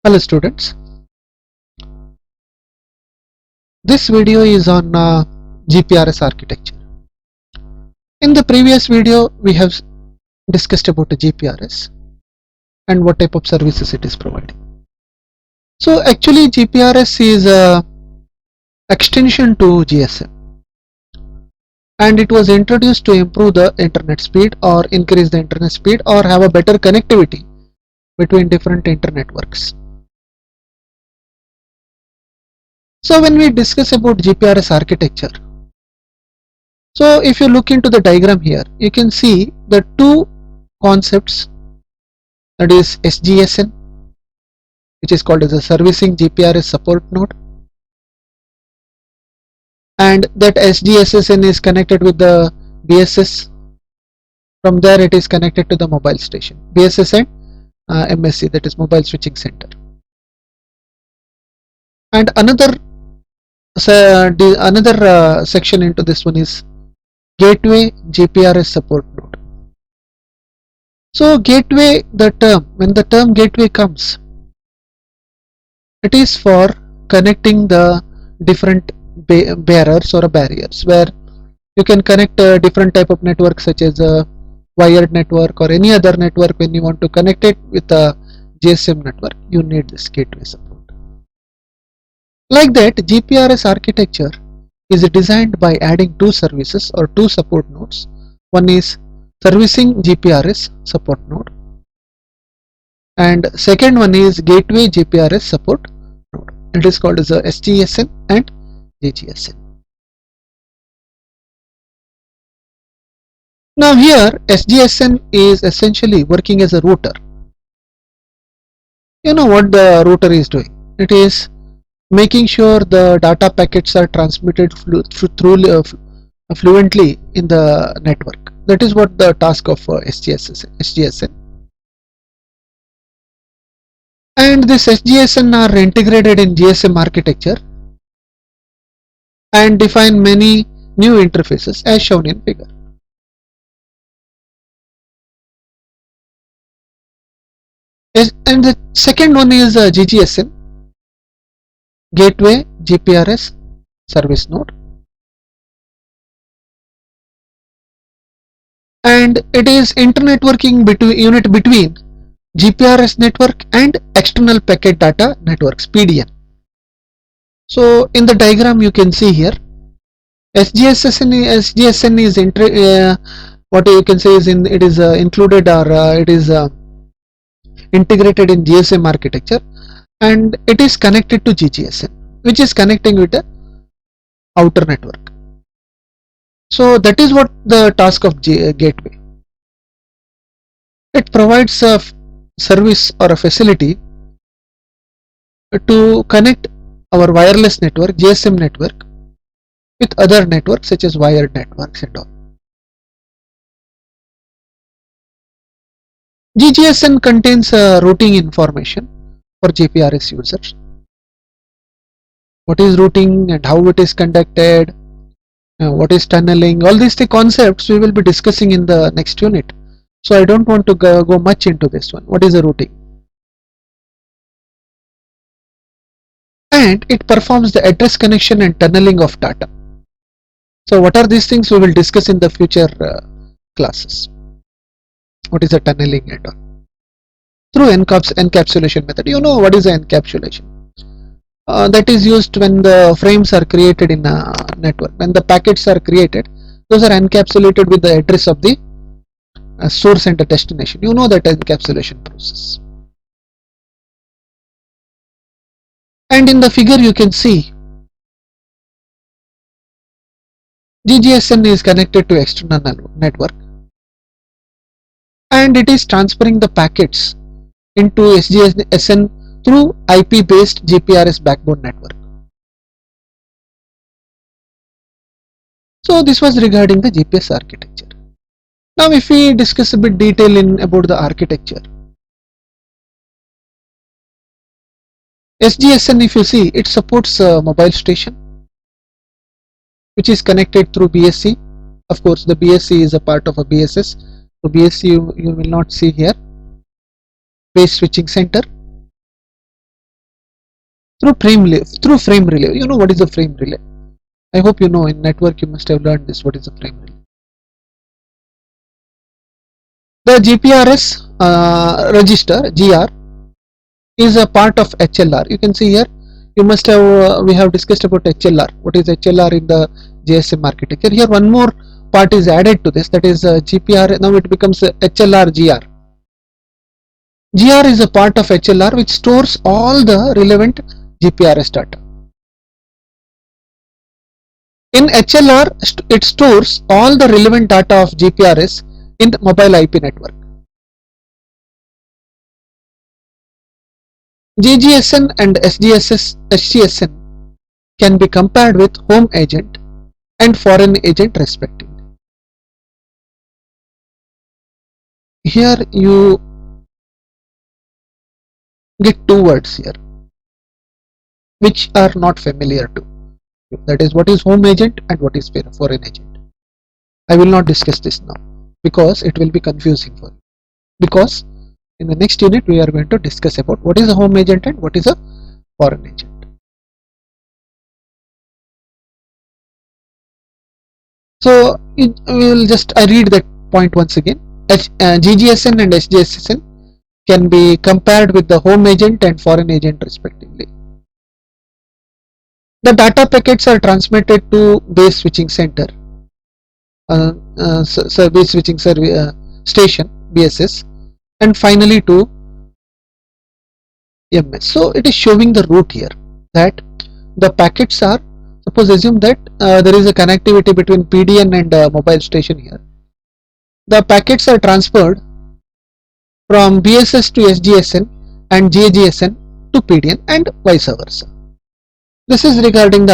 Hello students, this video is on GPRS architecture. In the previous video we have discussed about the GPRS and what type of services it is providing. So actually GPRS is a extension to GSM and it was introduced to improve the internet speed or increase the internet speed or have a better connectivity between different internet networks. So when we discuss about GPRS architecture, so if you look into the diagram here, you can see the two concepts, that is SGSN, which is called as a servicing GPRS support node, and that SGSN is connected with the BSS. From there it is connected to the mobile station, BSS and MSC, that is mobile switching center. And another section into this one is gateway GPRS support node. So gateway, when the term gateway comes, it is for connecting the different bearers or barriers, where you can connect a different type of network such as a wired network or any other network. When you want to connect it with a GSM network, you need this gateway support. Like that, GPRS architecture is designed by adding two services or two support nodes. One is servicing GPRS support node and second one is gateway GPRS support node. It is called as a SGSN and GGSN. Now here SGSN is essentially working as a router. You know what the router is doing? It is making sure the data packets are transmitted fluently in the network. That is what the task of SGSN. And this SGSN are integrated in GSM architecture and define many new interfaces as shown in figure. And the second one is GGSN, gateway GPRS service node, and it is internetworking unit between GPRS network and external packet data networks, PDN. So in the diagram you can see here SGSN is what you can say is it is included or it is integrated in GSM architecture, and it is connected to GGSN, which is connecting with the outer network. So that is what the task of gateway. It provides a service or a facility to connect our wireless network, GSM network, with other networks such as wired networks and all. GGSN contains routing information for GPRS users. What is routing and how it is conducted, what is tunneling, all these concepts we will be discussing in the next unit. So I don't want to go much into this one. What is the routing? And it performs the address connection and tunneling of data. So what are these things we will discuss in the future classes. What is the tunneling and all? Through encapsulation method. You know what is the encapsulation? That is used when the frames are created in a network. When the packets are created, those are encapsulated with the address of the source and the destination. You know that encapsulation process. And in the figure you can see GGSN is connected to external network and it is transferring the packets into SGSN through IP based GPRS backbone network. So this was regarding the GPS architecture. Now if we discuss a bit detail about the architecture, SGSN, if you see, it supports a mobile station which is connected through BSC. Of course the BSC is a part of a BSS, so BSC you will not see here. Base switching center, through frame relay. You know what is a frame relay? I hope you know. In network you must have learned this. What is a frame relay? The GPRS register GR is a part of HLR. You can see here. You must have we have discussed about HLR. What is HLR in the GSM architecture? Here one more part is added to this. That is GPR. Now it becomes HLR GR. GR is a part of HLR which stores all the relevant GPRS data. In HLR, it stores all the relevant data of GPRS in the mobile IP network. GGSN and SGSN can be compared with home agent and foreign agent respectively. Here you get two words here which are not familiar to you. That is what is home agent and what is foreign agent. I will not discuss this now because it will be confusing for you, because in the next unit we are going to discuss about what is a home agent and what is a foreign agent. So we will just I read that point once again. GGSN and SGSN can be compared with the home agent and foreign agent respectively. The data packets are transmitted to base switching center, base switching station BSS, and finally to MS. So it is showing the route here that the packets are, suppose assume that there is a connectivity between PDN and mobile station here. The packets are transferred from BSS to SGSN and JGSN to PDN and vice versa. This is regarding the